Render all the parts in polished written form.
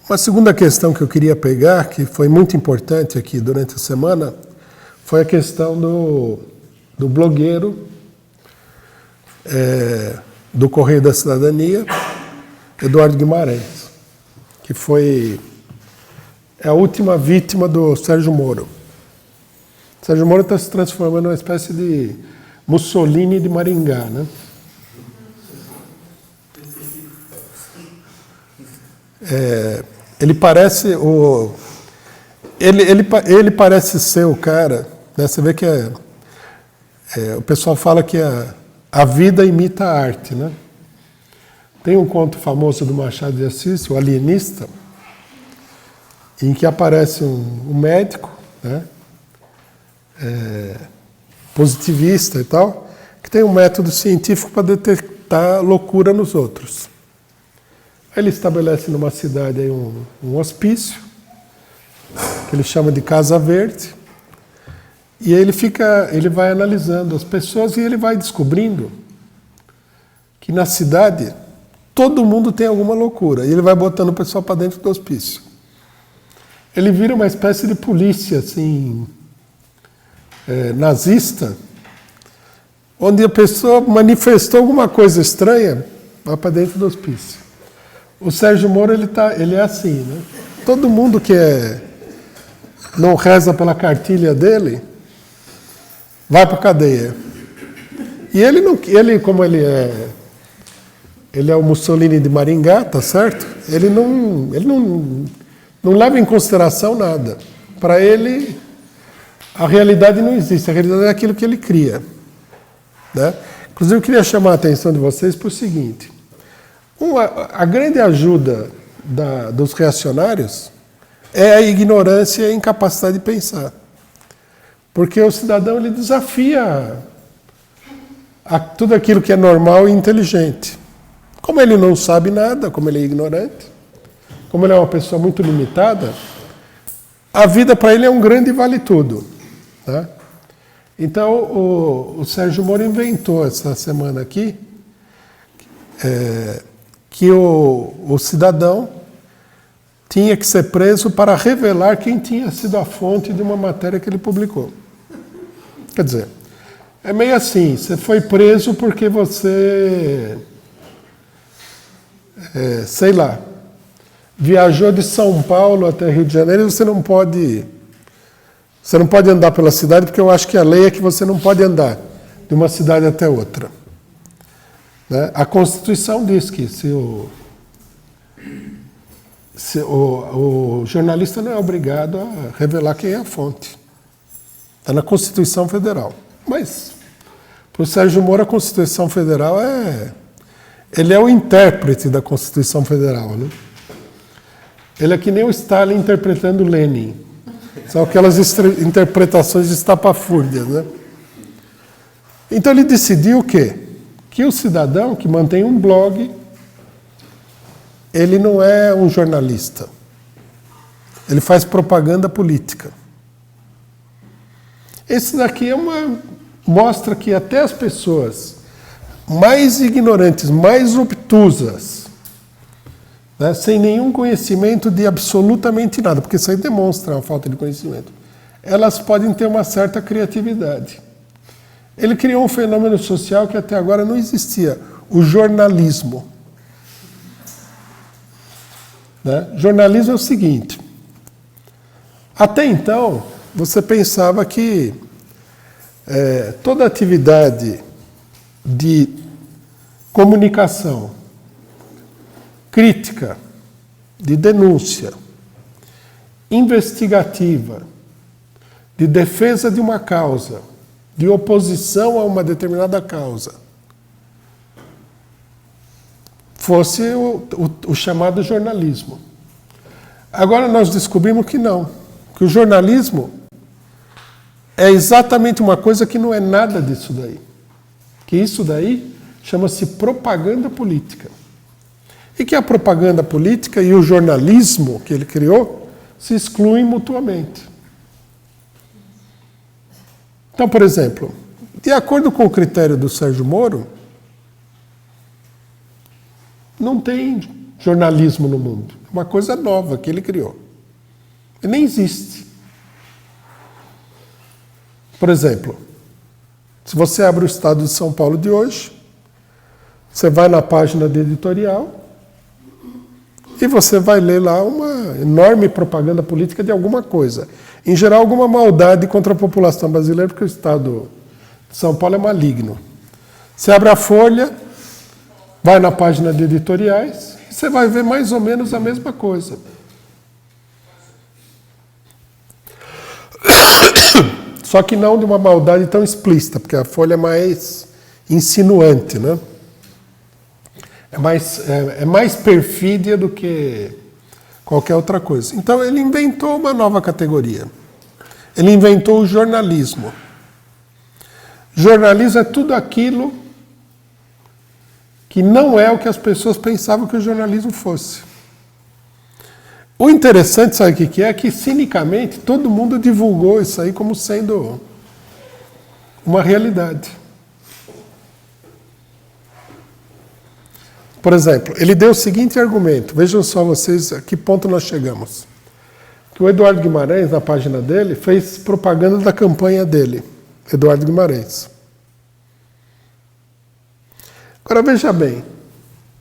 Uma segunda questão que eu queria pegar, que foi muito importante aqui durante a semana, foi a questão do blogueiro do Correio da Cidadania, Eduardo Guimarães, que foi a última vítima do Sérgio Moro. O Sérgio Moro está se transformando numa espécie de Mussolini de Maringá, né? Ele parece ele parece ser o cara, né? Você vê que o pessoal fala que a vida imita a arte, né? Tem um conto famoso do Machado de Assis, o Alienista, em que aparece um médico, né? Positivista e tal, que tem um método científico para detectar loucura nos outros. Ele estabelece numa cidade aí um hospício, que ele chama de Casa Verde, e ele vai analisando as pessoas e ele vai descobrindo que na cidade todo mundo tem alguma loucura, e ele vai botando o pessoal para dentro do hospício. Ele vira uma espécie de polícia, assim, nazista, onde a pessoa manifestou alguma coisa estranha, vai para dentro do hospício. O Sérgio Moro, ele é assim, né? Todo mundo que não reza pela cartilha dele, vai para a cadeia. E como ele é o Mussolini de Maringá, tá certo? Ele não leva em consideração nada. Para ele, a realidade não existe, a realidade é aquilo que ele cria, né? Inclusive, eu queria chamar a atenção de vocês para o seguinte: a grande ajuda dos reacionários é a ignorância e a incapacidade de pensar. Porque o cidadão ele desafia tudo aquilo que é normal e inteligente. Como ele não sabe nada, como ele é ignorante, como ele é uma pessoa muito limitada, a vida para ele é um grande vale-tudo, tá? Então, o Sérgio Moro inventou essa semana aqui que o cidadão tinha que ser preso para revelar quem tinha sido a fonte de uma matéria que ele publicou. Quer dizer, é meio assim, você foi preso porque você, sei lá, viajou de São Paulo até Rio de Janeiro e você não pode andar pela cidade, porque eu acho que a lei é que você não pode andar de uma cidade até outra. Né? A Constituição diz que o jornalista não é obrigado a revelar quem é a fonte. Está na Constituição Federal. Mas, para o Sérgio Moro, a Constituição Federal ele é o intérprete da Constituição Federal, né? Ele é que nem o Stalin interpretando Lenin. São aquelas interpretações estapafúrdias, né? Então ele decidiu o quê? Que o cidadão que mantém um blog, ele não é um jornalista. Ele faz propaganda política. Esse daqui mostra que até as pessoas mais ignorantes, mais obtusas, né, sem nenhum conhecimento de absolutamente nada, porque isso aí demonstra uma falta de conhecimento, elas podem ter uma certa criatividade. Ele criou um fenômeno social que até agora não existia, o jornalismo. Né? Jornalismo é o seguinte: até então, você pensava que toda atividade de comunicação, crítica, de denúncia, investigativa, de defesa de uma causa, de oposição a uma determinada causa, fosse o chamado jornalismo. Agora nós descobrimos que não, que o jornalismo é exatamente uma coisa que não é nada disso daí. Que isso daí chama-se propaganda política. E que a propaganda política e o jornalismo que ele criou se excluem mutuamente. Então, por exemplo, de acordo com o critério do Sérgio Moro, não tem jornalismo no mundo. É uma coisa nova que ele criou. E nem existe. Por exemplo, se você abre o Estado de São Paulo de hoje, você vai na página de editorial e você vai ler lá uma enorme propaganda política de alguma coisa. Em geral, alguma maldade contra a população brasileira, porque o Estado de São Paulo é maligno. Você abre a Folha, vai na página de editoriais, e você vai ver mais ou menos a mesma coisa. Só que não de uma maldade tão explícita, porque a Folha é mais insinuante, né? É mais perfídia do que qualquer outra coisa. Então ele inventou uma nova categoria. Ele inventou o jornalismo. Jornalismo é tudo aquilo que não é o que as pessoas pensavam que o jornalismo fosse. O interessante, sabe o que é? Que, cinicamente, todo mundo divulgou isso aí como sendo uma realidade. Por exemplo, ele deu o seguinte argumento. Vejam só vocês a que ponto nós chegamos. Que o Eduardo Guimarães, na página dele, fez propaganda da campanha dele. Eduardo Guimarães. Agora, veja bem.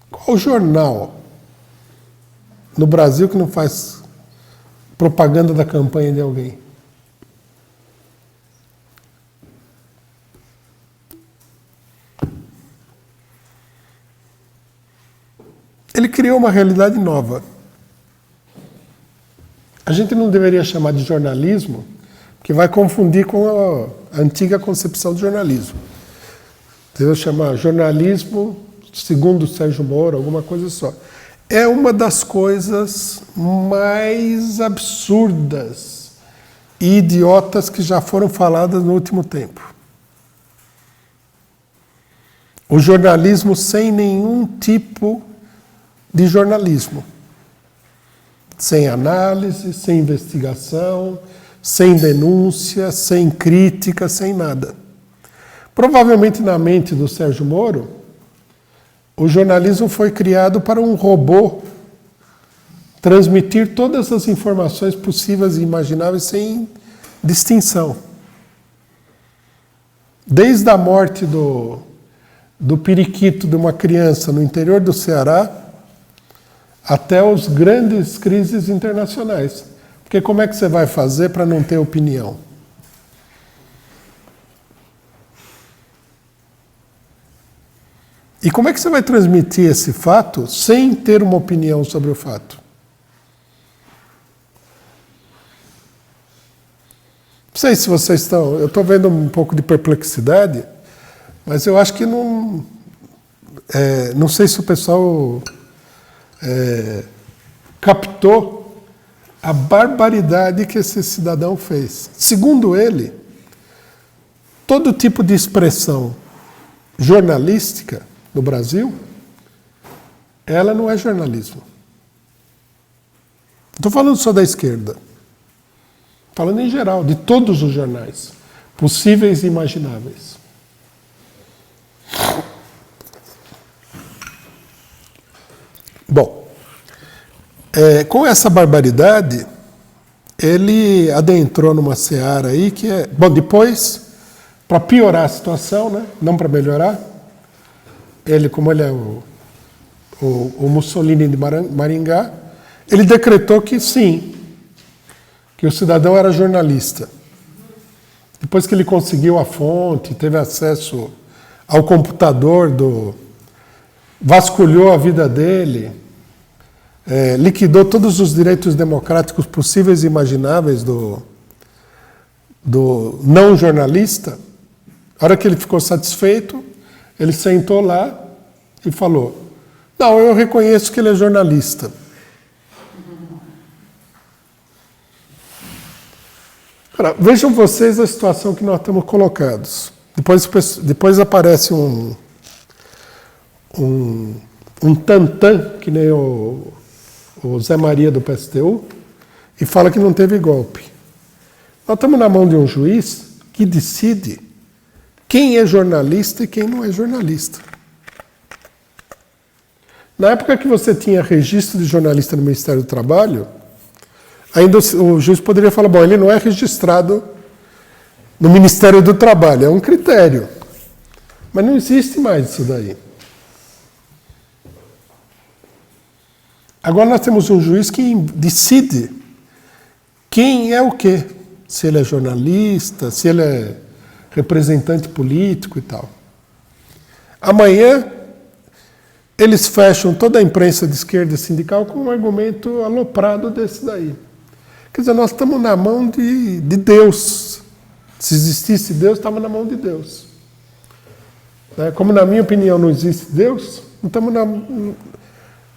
Qual jornal no Brasil que não faz propaganda da campanha de alguém? Ele criou uma realidade nova. A gente não deveria chamar de jornalismo, porque vai confundir com a antiga concepção de jornalismo. Deveria chamar jornalismo segundo o Sérgio Moro, alguma coisa só. É uma das coisas mais absurdas e idiotas que já foram faladas no último tempo. O jornalismo sem nenhum tipo de jornalismo. Sem análise, sem investigação, sem denúncia, sem crítica, sem nada. Provavelmente na mente do Sérgio Moro, o jornalismo foi criado para um robô transmitir todas as informações possíveis e imagináveis sem distinção. Desde a morte do periquito de uma criança no interior do Ceará até as grandes crises internacionais. Porque como é que você vai fazer para não ter opinião? E como é que você vai transmitir esse fato sem ter uma opinião sobre o fato? Não sei se vocês estão... Eu estou vendo um pouco de perplexidade, mas eu acho que não... não sei se o pessoal captou a barbaridade que esse cidadão fez. Segundo ele, todo tipo de expressão jornalística no Brasil, ela não é jornalismo. Não estou falando só da esquerda. Estou falando em geral, de todos os jornais, possíveis e imagináveis. Bom, com essa barbaridade, ele adentrou numa seara aí que é... Bom, depois, para piorar a situação, né, não para melhorar, ele, como ele é o Mussolini de Maringá, ele decretou que sim, que o cidadão era jornalista. Depois que ele conseguiu a fonte, teve acesso ao computador, vasculhou a vida dele, liquidou todos os direitos democráticos possíveis e imagináveis do não jornalista, a hora que ele ficou satisfeito, ele sentou lá e falou: não, eu reconheço que ele é jornalista. Agora, vejam vocês a situação que nós estamos colocados. Depois aparece um tantã, que nem o Zé Maria do PSTU, e fala que não teve golpe. Nós estamos na mão de um juiz que decide quem é jornalista e quem não é jornalista. Na época que você tinha registro de jornalista no Ministério do Trabalho, ainda o juiz poderia falar, bom, ele não é registrado no Ministério do Trabalho, é um critério. Mas não existe mais isso daí. Agora nós temos um juiz que decide quem é o quê. Se ele é jornalista, se ele é representante político e tal. Amanhã, eles fecham toda a imprensa de esquerda sindical com um argumento aloprado desse daí. Quer dizer, nós estamos na mão de Deus. Se existisse Deus, estava na mão de Deus. Como, na minha opinião, não existe Deus, não estamos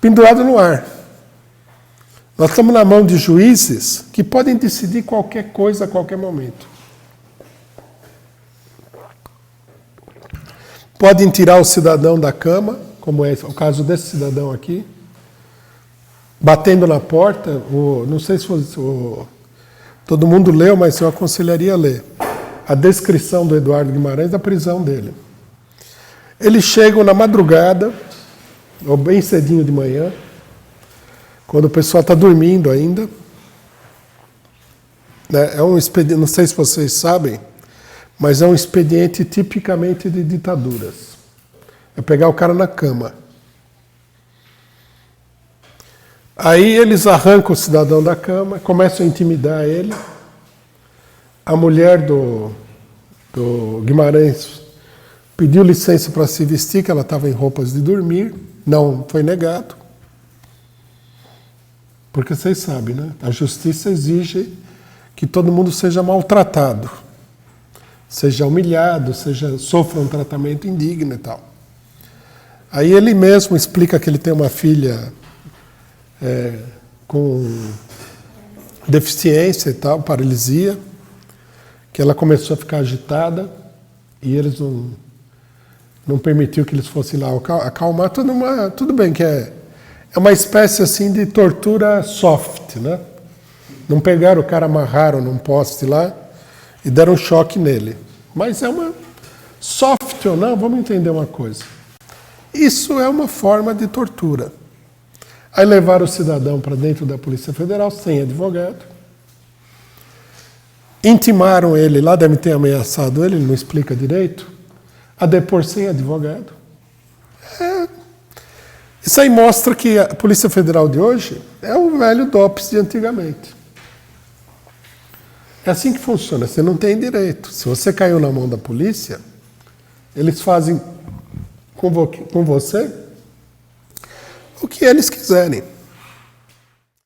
pendurados no ar. Nós estamos na mão de juízes que podem decidir qualquer coisa a qualquer momento. Podem tirar o cidadão da cama, como é o caso desse cidadão aqui, batendo na porta. Não sei se todo mundo leu, mas eu aconselharia a ler a descrição do Eduardo Guimarães da prisão dele. Eles chegam na madrugada, ou bem cedinho de manhã, quando o pessoal está dormindo ainda. É um expediente, não sei se vocês sabem, mas é um expediente tipicamente de ditaduras. É pegar o cara na cama. Aí eles arrancam o cidadão da cama, começam a intimidar ele. A mulher do Guimarães pediu licença para se vestir, que ela estava em roupas de dormir. Não foi negado. Porque vocês sabem, né? A justiça exige que todo mundo seja maltratado, seja humilhado, sofra um tratamento indigno e tal. Aí ele mesmo explica que ele tem uma filha com deficiência e tal, paralisia, que ela começou a ficar agitada e eles não permitiu que eles fossem lá acalmar. Tudo bem que é uma espécie assim de tortura soft, né? Não pegaram o cara, amarraram num poste lá e deram um choque nele. Mas é uma soft ou não, vamos entender uma coisa. Isso é uma forma de tortura. Aí levaram o cidadão para dentro da Polícia Federal sem advogado. Intimaram ele, lá devem ter ameaçado ele não explica direito, a depor sem advogado. Isso aí mostra que a Polícia Federal de hoje é o velho DOPS de antigamente. É assim que funciona, você não tem direito. Se você caiu na mão da polícia, eles fazem com você o que eles quiserem.